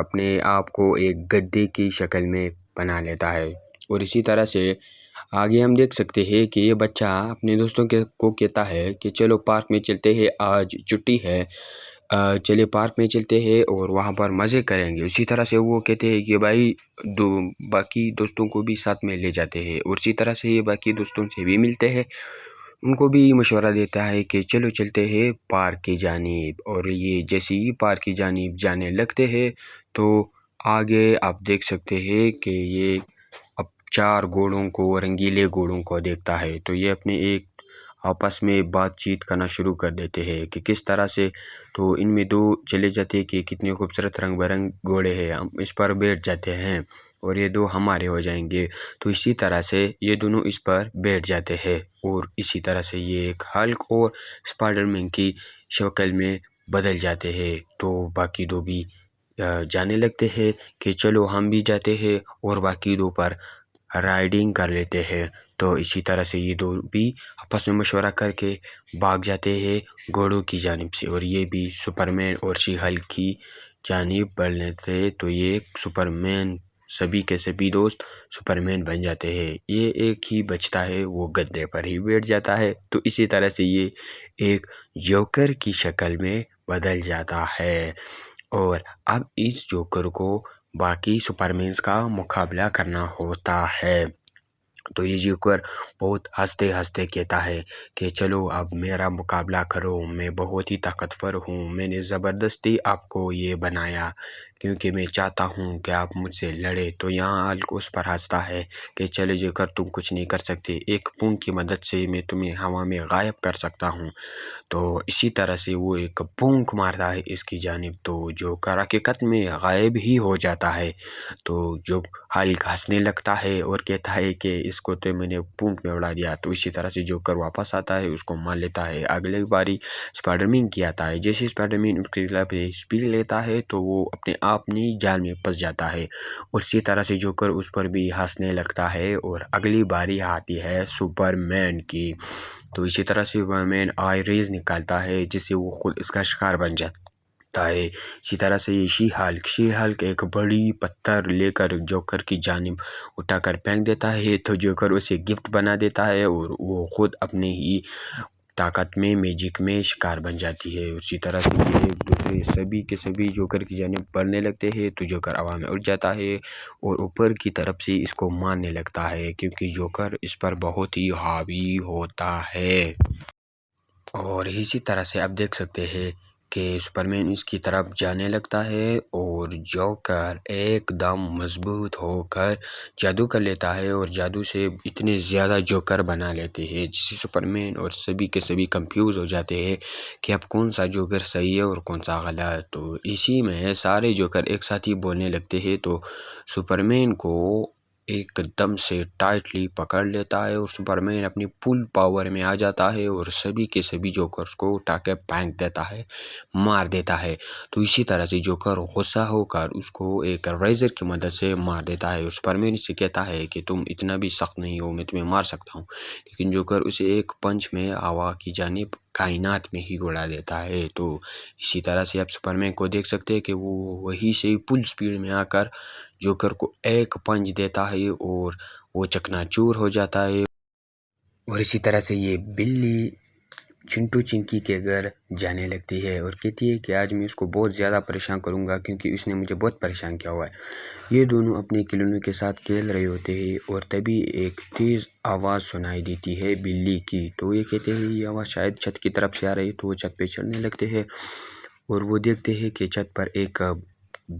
اپنے آپ کو ایک گدے کی شکل میں بنا لیتا ہے۔ اور اسی طرح سے آگے ہم دیکھ سکتے ہیں کہ یہ بچہ اپنے دوستوں کو کہتا ہے کہ چلو پارک میں چلتے ہیں، آج چھٹی ہے، چلے پارک میں چلتے ہیں اور وہاں پر مزے کریں گے۔ اسی طرح سے وہ کہتے ہیں کہ بھائی باقی دوستوں کو بھی ساتھ میں لے جاتے ہیں، اور اسی طرح سے یہ باقی دوستوں سے بھی ملتے ہیں، ان کو بھی مشورہ دیتا ہے کہ چلو چلتے ہیں پارک کی جانب۔ اور یہ جیسے ہی پارک کی جانب جانے لگتے ہیں تو آگے آپ دیکھ سکتے ہیں کہ یہ اب 4 گھوڑوں کو، رنگیلے گھوڑوں کو دیکھتا ہے، تو یہ اپنے ایک آپس میں بات چیت کرنا شروع کر دیتے ہیں کہ کس طرح سے۔ تو ان میں 2 چلے جاتے ہیں کہ کتنے خوبصورت رنگ برنگ گھوڑے ہیں، ہم اس پر بیٹھ جاتے ہیں اور یہ 2 ہمارے ہو جائیں گے۔ تو اسی طرح سے یہ دونوں اس پر بیٹھ جاتے ہیں، اور اسی طرح سے یہ ایک ہلک اور اسپائڈر مین کی شکل میں بدل جاتے ہیں۔ تو باقی 2 بھی جانے لگتے ہیں کہ چلو ہم بھی جاتے ہیں اور باقی 2 پر رائڈنگ کر لیتے ہیں۔ تو اسی طرح سے یہ 2 بھی آپس میں مشورہ کر کے بھاگ جاتے ہیں گھوڑوں کی جانب سے، اور یہ بھی سپرمین اور شی ہلک کی جانب بڑھ لیتے ہیں۔ تو یہ ایک سپرمین، سبھی کے سبھی دوست سپرمین بن جاتے ہیں، یہ ایک ہی بچتا ہے، وہ گدے پر ہی بیٹھ جاتا ہے۔ تو اسی طرح سے یہ ایک جوکر کی شکل میں بدل جاتا ہے، اور اب اس جوکر کو باقی سپرمینز کا مقابلہ کرنا ہوتا ہے۔ تو یہ جوکر بہت ہنستے ہنستے کہتا ہے کہ چلو اب میرا مقابلہ کرو، میں بہت ہی طاقتور ہوں، میں نے زبردستی آپ کو یہ بنایا کیونکہ میں چاہتا ہوں کہ آپ مجھ سے لڑے۔ تو یہاں ہلک اس پر ہنستا ہے کہ چلو جوکر تم کچھ نہیں کر سکتے، ایک پونک کی مدد سے میں تمہیں ہوا میں غائب کر سکتا ہوں۔ تو اسی طرح سے وہ ایک پونک مارتا ہے اس کی جانب، تو جوکر حقیقت میں غائب ہی ہو جاتا ہے۔ تو جو ہلک ہنسنے لگتا ہے اور کہتا ہے کہ اس کو تو میں نے پونک میں اڑا دیا۔ تو اسی طرح سے جوکر واپس آتا ہے، اس کو مار لیتا ہے۔ اگلی باری اسپائڈر مین کی آتا ہے، جیسے اسپائڈر مین اس کے خلاف اسپیڈ لیتا ہے تو وہ اپنے آپ نہیں جال میں پھنس جاتا ہے۔ اسی طرح سے جوکر اس پر بھی ہنسنے لگتا ہے، اور اگلی باری آتی ہے سپرمین کی۔ تو اسی طرح سے سپرمین آئی ریز نکالتا ہے جس سے وہ خود اس کا شکار بن جاتا ہے۔ اسی طرح سے یہ شی ہلک ایک بڑی پتھر لے کر جوکر کی جانب اٹھا کر پھینک دیتا ہے، تو جوکر اسے گفٹ بنا دیتا ہے اور وہ خود اپنے ہی طاقت میں، میجک میں شکار بن جاتی ہے۔ اسی طرح سے یہ ایک دوسرے سبھی کے سبھی جوکر کی جانب بڑھنے لگتے ہیں، تو جوکر ہوا میں اڑ جاتا ہے اور اوپر کی طرف سے اس کو مارنے لگتا ہے کیونکہ جوکر اس پر بہت ہی حاوی ہوتا ہے۔ اور اسی طرح سے آپ دیکھ سکتے ہیں کہ سپرمین اس کی طرف جانے لگتا ہے اور جوکر ایک دم مضبوط ہو کر جادو کر لیتا ہے، اور جادو سے اتنے زیادہ جوکر بنا لیتے ہیں جس سے سپرمین اور سبھی کے سبھی کنفیوز ہو جاتے ہیں کہ اب کون سا جوکر صحیح ہے اور کون سا غلط۔ تو اسی میں سارے جوکر ایک ساتھ ہی بولنے لگتے ہیں، تو سپرمین کو ایک دم سے ٹائٹلی پکڑ لیتا ہے اور سپرمین اپنی فل پاور میں آ جاتا ہے اور سبھی کے سبھی جوکرز کو اٹھا کے پھینک دیتا ہے، مار دیتا ہے۔ تو اسی طرح سے جوکر غصہ ہو کر اس کو ایک ریزر کی مدد سے مار دیتا ہے، اور سپرمین اس سے کہتا ہے کہ تم اتنا بھی سخت نہیں ہو، میں تمہیں مار سکتا ہوں، لیکن جوکر اسے ایک پنچ میں ہوا کی جانب کائنات میں ہی اڑا دیتا ہے۔ تو اسی طرح سے آپ سپرمین کو دیکھ سکتے ہیں کہ وہ وہی سے فل سپیڈ میں آ کر جوکر کو ایک پنچ دیتا ہے اور وہ چکنا چور ہو جاتا ہے۔ اور اسی طرح سے یہ بلی چنٹو چنکی کے گھر جانے لگتی ہے اور کہتی ہے کہ آج میں اس کو بہت زیادہ پریشان کروں گا کیونکہ اس نے مجھے بہت پریشان کیا ہوا ہے۔ یہ دونوں اپنے کھلونوں کے ساتھ کھیل رہے ہوتے ہیں اور تبھی ایک تیز آواز سنائی دیتی ہے بلی کی۔ تو یہ کہتے ہیں یہ آواز شاید چھت کی طرف سے آ رہی ہے، تو وہ چھت پہ چڑھنے لگتے ہیں اور وہ دیکھتے ہیں کہ چھت پر ایک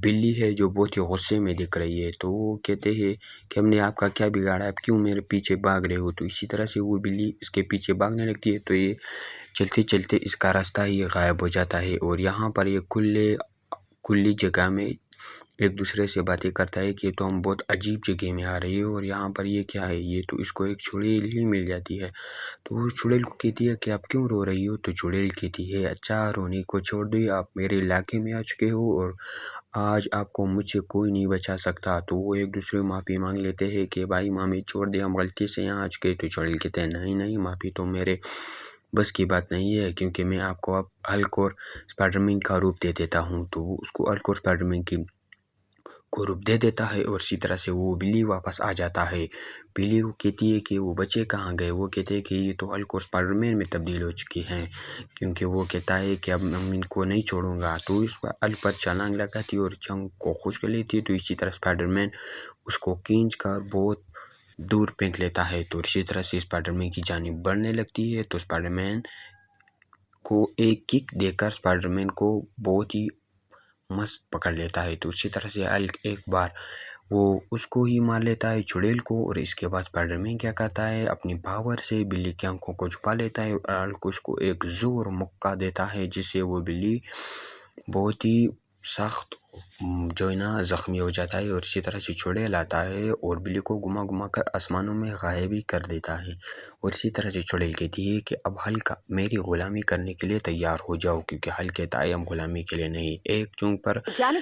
بلی ہے جو بہت ہی غصے میں دکھ رہی ہے۔ تو وہ کہتے ہیں کہ ہم نے آپ کا کیا بگاڑا ہے، آپ کیوں میرے پیچھے بھاگ رہے ہو؟ تو اسی طرح سے وہ بلی اس کے پیچھے بھاگنے لگتی ہے، تو یہ چلتے چلتے اس کا راستہ ہی غائب ہو جاتا ہے، اور یہاں پر یہ کھلی جگہ میں ایک دوسرے سے باتیں کرتا ہے کہ تو ہم بہت عجیب جگہ میں آ رہے ہیں اور یہاں پر یہ کیا ہے، یہ تو اس کو ایک چڑیل ہی مل جاتی ہے۔ تو وہ چڑیل کو کہتی ہے کہ آپ کیوں رو رہی ہو؟ تو چڑیل کہتی ہے اچھا رونے کو چھوڑ دیں، آپ میرے علاقے میں آ چکے ہو اور آج آپ کو مجھ سے کوئی نہیں بچا سکتا۔ تو وہ ایک دوسرے معافی مانگ لیتے ہیں کہ بھائی معافی چھوڑ دے، ہم غلطی سے یہاں آ چکے۔ تو چڑیل کہتے ہیں نہیں معافی تو میرے بس کی بات نہیں ہے، کیونکہ میں آپ کو اب ہلک اور اسپائڈر مین کا روپ دے دیتا ہوں۔ تو وہ اس کو ہلک اور اسپائڈر مین کی کو روپ دے دیتا ہے اور اسی طرح سے وہ بلی واپس آ جاتا ہے۔ بلی وہ کہتی ہے کہ وہ بچے کہاں گئے، وہ کہتے ہیں کہ یہ تو ہلک اور اسپائڈر مین میں تبدیل ہو چکی ہیں، کیونکہ وہ کہتا ہے کہ اب میں ان کو نہیں چھوڑوں گا، تو اس پر ہلک پر چھلانگ لگاتی ہے اور چنگ کو خشک لیتی ہے۔ تو اسی طرح اسپائڈر مین اس کو کھینچ کر بہت دور پھینک لیتا ہے، تو اسی طرح سے اسپائڈر مین کی جانب بڑھنے لگتی ہے، تو اسپائڈر مین کو ایک کک دے کر اسپائڈر مین کو بہت ہی مست پکڑ لیتا ہے۔ تو اسی طرح سے ہلک ایک بار وہ اس کو ہی مار لیتا ہے، چڑیل کو، اور اس کے بعد اسپائڈر مین کیا کرتا ہے، اپنی پاور سے بلی کی آنکھوں کو چھپا لیتا ہے اور ہلک اس کو ایک زور مکہ دیتا ہے، جس سے وہ بلی بہت ہی سخت جو ہے نا زخمی ہو جاتا ہے، اور اسی طرح سے چڑیل آتا ہے اور بلی کو گھما گھما کر آسمانوں میں غائب ہی کر دیتا ہے، اور اسی طرح سے چڑیل کہتی ہے کہ اب ہلک میری غلامی کرنے کے لیے تیار ہو جاؤ، کیونکہ ہلک کہتا ہے ہم غلامی کے لیے نہیں، ایک چونگ پر